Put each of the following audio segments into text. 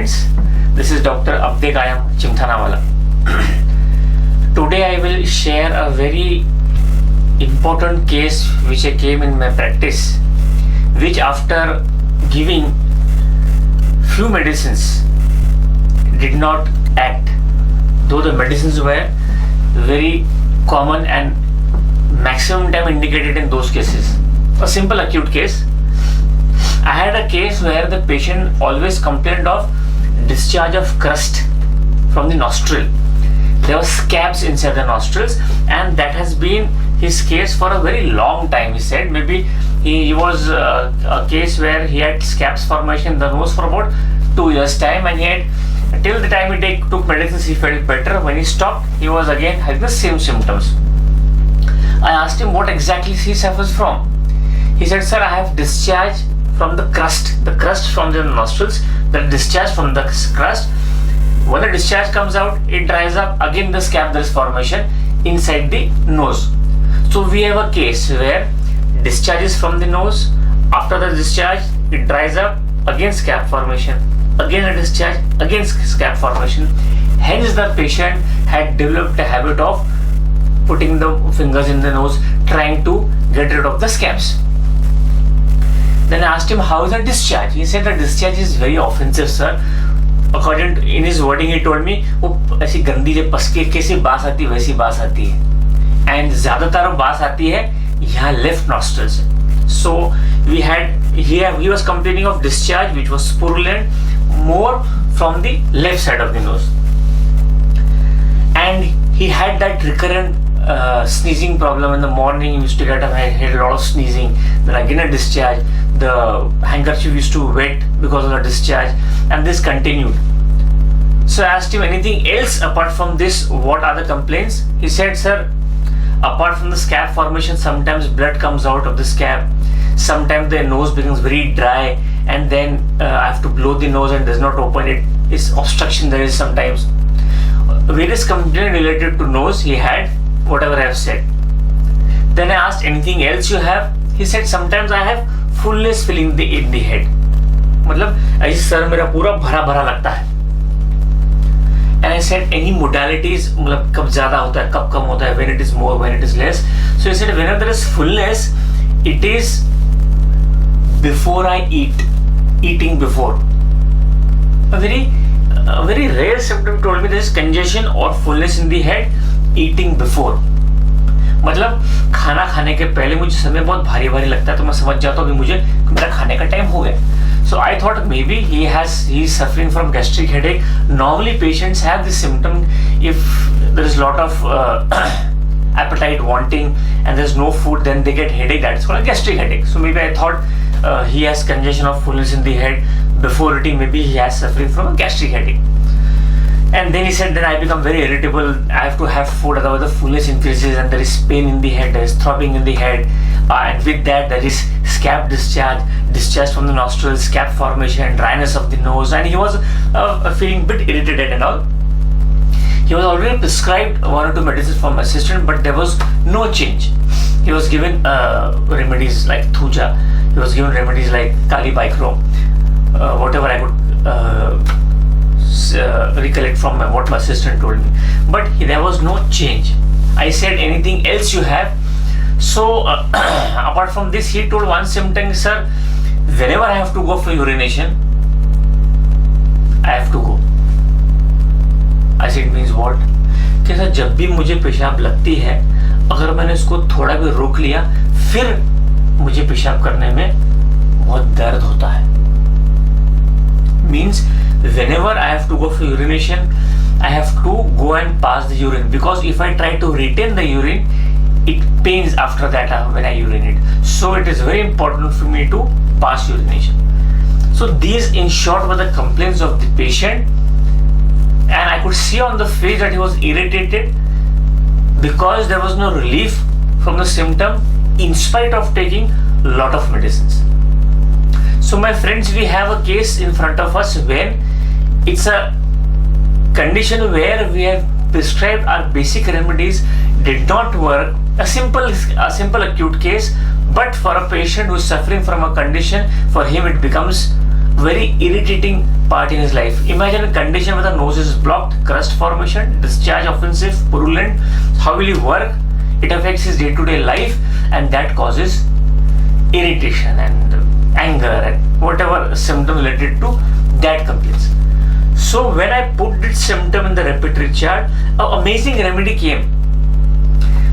friends, this is Dr. Abdek. I am Chimthanawala. Today I will share a very important case which I came in my practice, which after giving few medicines did not act, though the medicines were very common and maximum time indicated in those cases. A simple acute case. I had a case where the patient always complained of discharge of crust from the nostril. There were scabs inside the nostrils, and that has been his case for a very long time. He said maybe he was a case where he had scabs formation in the nose for about 2 years time, and he had till the time he took medicines he felt better. When he stopped, he was again having the same symptoms. I asked him what exactly he suffers from. He said, sir, I have discharge from the crust from the nostrils, the discharge from the crust. When the discharge comes out, it dries up, again the scab, there is formation inside the nose. So we have a case where discharge is from the nose, after the discharge it dries up, again scab formation, again a discharge, again scab formation. Hence the patient had developed a habit of putting the fingers in the nose, trying to get rid of the scabs. Then I asked him, how is the discharge? He said the discharge is very offensive, sir. According to, in his wording, he told me, वो ऐसी गंदी जो पसके कैसी बास आती है वैसी बास आती है, and ज़्यादातर बास आती है यहाँ left nostril से. So we had he was complaining of discharge which was purulent more from the left side of the nose, and he had that recurrent sneezing problem. In the morning he used to get up and had a lot of sneezing, then again a discharge, the handkerchief used to wet because of the discharge, and this continued. So I asked him anything else apart from this, what are the complaints? He said, sir, apart from the scab formation, sometimes blood comes out of the scab, sometimes the nose becomes very dry, and then I have to blow the nose and does not open it. It's obstruction there is sometimes. Various complaints related to nose he had, whatever I have said. Then I asked anything else you have? He said sometimes I have fullness feeling in the head. मतलब ऐसे sir मेरा पूरा भरा भरा लगता है. And I said any modalities, मतलब कब ज़्यादा होता है कब कम होता है, when it is more, when it is less. So he said whenever there is fullness, it is before I eating before. A very rare symptom told me there is congestion or fullness in the head eating before. मतलब खाना खाने के पहले मुझे समय बहुत भारी भारी लगता है, तो मैं समझ जाता हूँ कि मुझे मेरा खाने का टाइम हो गया. So I thought maybe he is suffering from gastric headache. Normally patients have this symptom if there is a lot of appetite wanting and there is no food, then they get headache. That is called a gastric headache. So maybe I thought he has congestion of fullness in the head before eating. Maybe he has suffering from a gastric headache. And then he said, then I become very irritable. I have to have food, otherwise the fullness increases and there is pain in the head, there is throbbing in the head, and with that there is scab discharge from the nostrils, scab formation and dryness of the nose, and he was feeling a bit irritated and all. He was already prescribed 1 or 2 medicines from my assistant, but there was no change. He was given remedies like Thuja, he was given remedies like Kali Bichrome, whatever I could recollect from what my assistant told me, but there was no change. I said anything else you have? So apart from this, he told one symptom, sir, whenever I have to go for urination, I have to go. I said means what? कि sir जब भी मुझे पेशाब लगती है, अगर मैंने उसको थोड़ा भी रोक लिया, फिर मुझे पेशाब करने में बहुत दर्द होता है. Means whenever I have to go for urination, I have to go and pass the urine, because if I try to retain the urine, it pains after that when I urinate. So it is very important for me to pass urination. So these in short were the complaints of the patient, and I could see on the face that he was irritated because there was no relief from the symptom in spite of taking a lot of medicines. So my friends, we have a case in front of us when it's a condition where we have prescribed our basic remedies, did not work, a simple acute case, but for a patient who is suffering from a condition, for him it becomes very irritating part in his life. Imagine a condition where the nose is blocked, crust formation, discharge offensive, purulent. How will he work? It affects his day-to-day life, and that causes irritation and anger and whatever symptom related to that complaints. So when I put this symptom in the repertory chart, an amazing remedy came.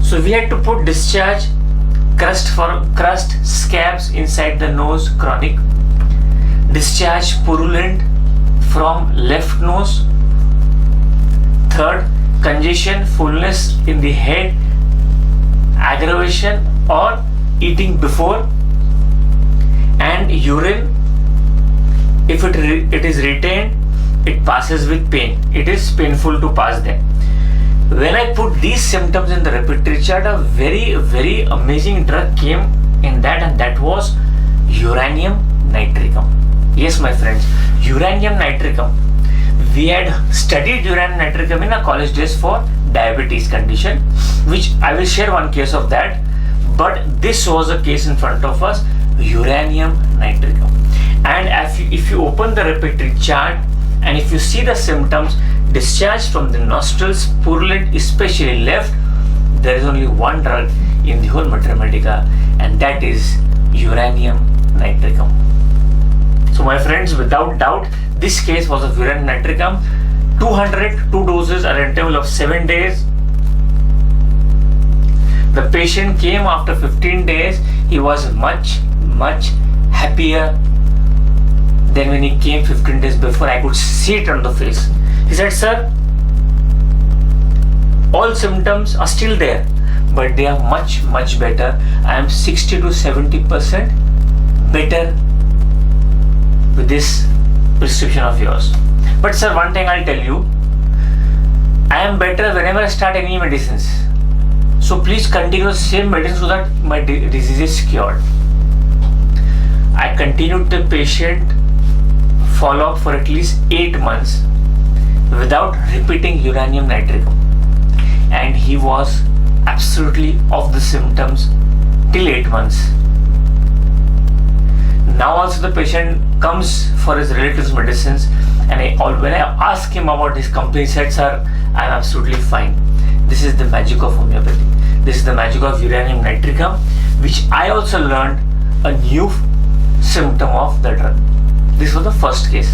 So we had to put discharge, crust, scabs inside the nose, chronic, discharge purulent from left nose, third, congestion, fullness in the head, aggravation or eating before, and urine, if it is retained, it passes with pain. It is painful to pass them. When I put these symptoms in the repertory chart, a very, very amazing drug came in that, and that was uranium nitricum. Yes, my friends, uranium nitricum. We had studied uranium nitricum in our college days for diabetes condition, which I will share one case of that. But this was a case in front of us, uranium nitricum. And if you open the repertory chart and if you see the symptoms, discharge from the nostrils, purulent, especially left, there is only one drug in the whole Mater Medica, and that is uranium nitricum. So my friends, without doubt, this case was of uranium nitricum. 2 doses at an interval of 7 days. The patient came after 15 days. He was much happier than when he came 15 days before. I could see it on the face. He said, "Sir, all symptoms are still there, but they are much better. I am 60 to 70% better with this prescription of yours. But sir, one thing I'll tell you, I am better whenever I start any medicines. So please continue the same medicine so that my disease is cured." I continued the patient follow-up for at least 8 months without repeating uranium nitricum, and he was absolutely off the symptoms till 8 months. Now also the patient comes for his relatives' medicines, and when I ask him about his complaint, he said, "Sir, I am absolutely fine." This is the magic of homeopathy. This is the magic of uranium nitricum, which I also learned a new symptom of the drug. This was the first case.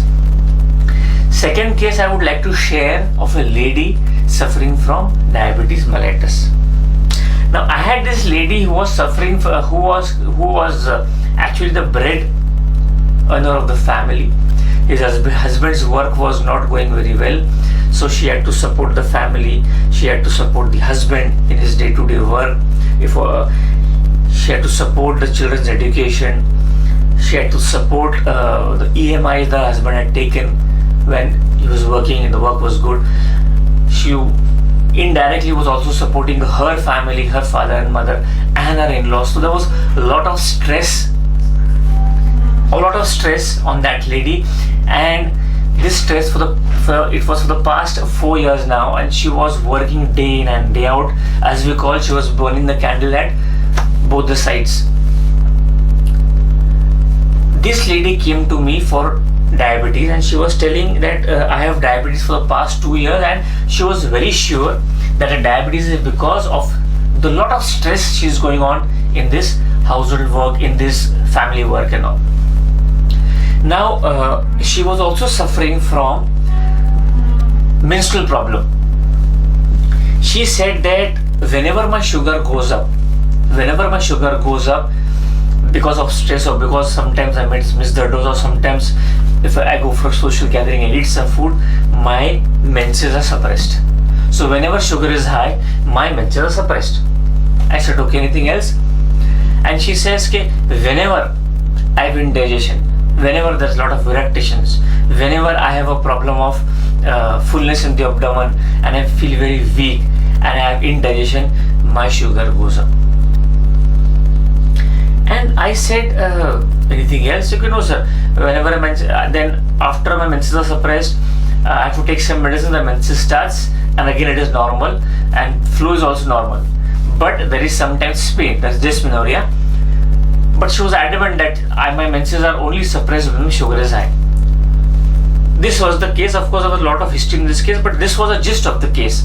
Second case I would like to share of a lady suffering from diabetes mellitus. Now I had this lady who was suffering, who was actually the bread earner of the family. His husband's work was not going very well, so she had to support the family. She had to support the husband in his day-to-day work. She had to support the children's education. She had to support the EMI the husband had taken when he was working and the work was good. She indirectly was also supporting her family, her father and mother, and her in-laws. So there was a lot of stress on that lady, and this stress it was for the past 4 years now, and she was working day in and day out. As we call, she was burning the candle at both the sides. This lady came to me for diabetes, and she was telling that I have diabetes for the past 2 years, and she was very sure that the diabetes is because of the lot of stress she's going on in this household work, in this family work and all. Now she was also suffering from menstrual problem. She said that whenever my sugar goes up because of stress, or because sometimes I miss the dose, or sometimes if I go for a social gathering and eat some food, my menses are suppressed. So whenever sugar is high, my menses are suppressed. I said, okay, anything else? And she says, okay, whenever I have indigestion, whenever there's a lot of irritations, whenever I have a problem of fullness in the abdomen, and I feel very weak, and I have indigestion, my sugar goes up. And I said, anything else? You can know, sir. Whenever then after my menses are suppressed, I have to take some medicine, the menses starts, and again it is normal, and flow is also normal. But there is sometimes pain, that's dysmenorrhea. but she was adamant that my menses are only suppressed when sugar is high. This was the case. Of course, there was a lot of history in this case, but this was a gist of the case.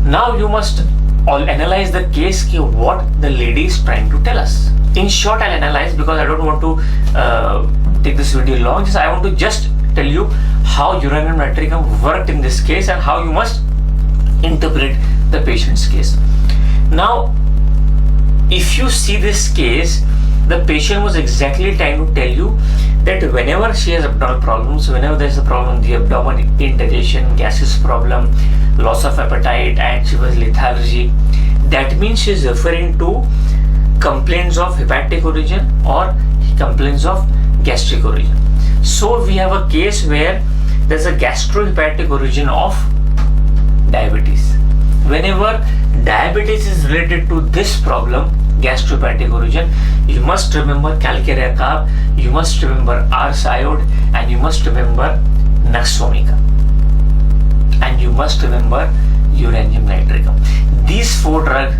Now you must all analyze the case, what the lady is trying to tell us. In short, I'll analyze because I don't want to take this video long. I want to just tell you how uranium nitricum worked in this case and how you must interpret the patient's case. Now, if you see this case, the patient was exactly trying to tell you that whenever she has abdominal problems, whenever there is a problem in the abdomen, indigestion, gases problem, loss of appetite, and she was lethargy, that means she is referring to complaints of hepatic origin or complaints of gastric origin. So we have a case where there is a gastrohepatic origin of diabetes. Whenever diabetes is related to this problem, gastrohepatic origin, you must remember calcarea carb, you must remember Ars iode, and you must remember Nux vomica, and you must remember uranium nitricum. These 4 drugs,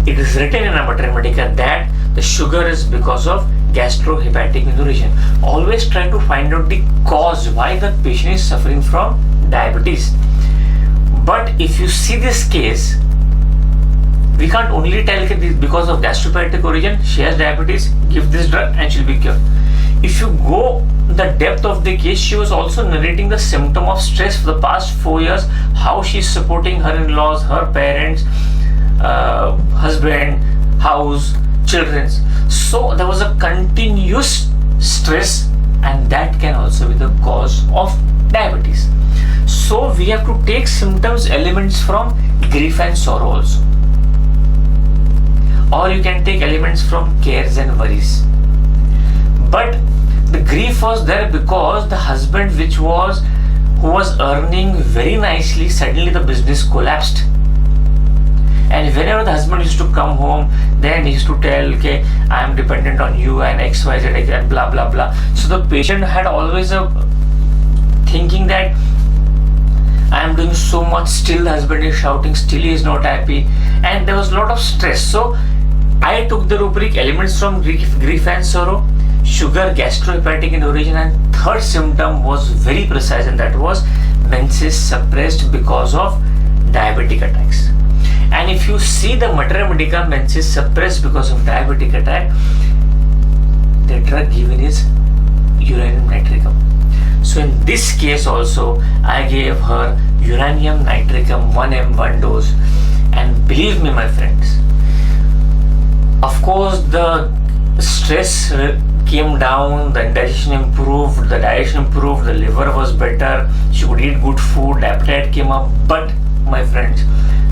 it is written in a Mater Medica that the sugar is because of gastrohepatic in origin. Always try to find out the cause why the patient is suffering from diabetes. But if you see this case, we can't only tell that because of gastrohepatic origin she has diabetes, give this drug and she'll be cured. If you go the depth of the case, she was also narrating the symptom of stress for the past 4 years, how she's supporting her in-laws, her parents, husband, house, children. So there was a continuous stress, and that can also be the cause of diabetes. So we have to take symptoms, elements from grief and sorrow also, or you can take elements from cares and worries. But the grief was there because the husband who was earning very nicely, suddenly the business collapsed. And whenever the husband used to come home, then he used to tell, okay, I am dependent on you and XYZ and blah blah blah. So the patient had always a thinking that I am doing so much, still the husband is shouting, still he is not happy, and there was a lot of stress. So I took the rubric elements from grief and sorrow, sugar, gastrohepatic in origin, and third symptom was very precise, and that was menses suppressed because of diabetic attacks. And if you see the Mater Medica menses suppressed because of diabetic attack, the drug given is uranium nitricum. So in this case also, I gave her uranium nitricum 1 mg 1 dose, and believe me my friends, of course the stress came down, the indigestion improved, the digestion improved, the liver was better, she could eat good food, the appetite came up, but my friends,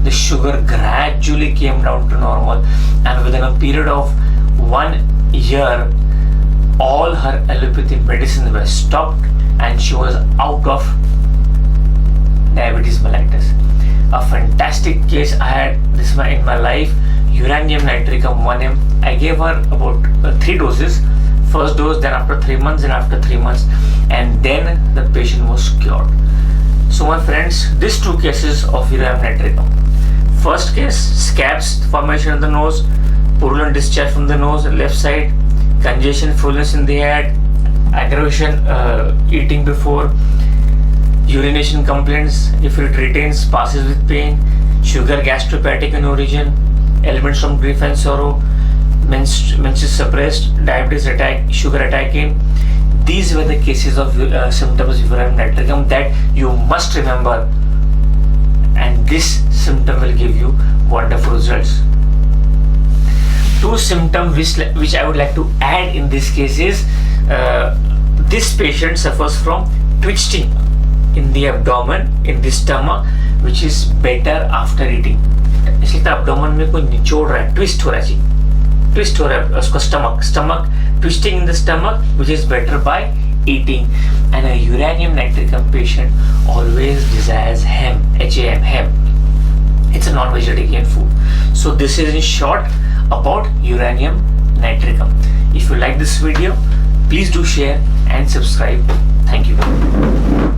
the sugar gradually came down to normal, and within a period of 1 year, all her allopathic medicines were stopped and she was out of diabetes mellitus. A fantastic case I had this in my life. Uranium nitricum 1 mg. I gave her about 3 doses. First dose, then after 3 months, then after 3 months, and then the patient was cured. So my friends, these 2 cases of uranium nitricum. First case, scabs formation in the nose, purulent discharge from the nose, left side, congestion, fullness in the head, aggravation, eating before, urination complaints, if it retains, passes with pain, sugar, gastrohepatic in origin, elements from grief and sorrow, menses suppressed, diabetes attack, sugar attack in. These were the cases of symptoms of uranium nitricum that you must remember, and this symptom will give you wonderful results. 2 symptoms which I would like to add in this case is this patient suffers from twisting in the abdomen, in the stomach, which is better after eating. इसलिए तो abdomen में कोई निचोड़ रहा है, twist हो रहा है, twist हो रहा है उसका stomach twisting in the stomach, which is better by eating. And a uranium nitricum patient always desires ham, ham. It's a non-vegetarian food. So this is in short about uranium nitricum. If you like this video, please do share and subscribe. Thank you.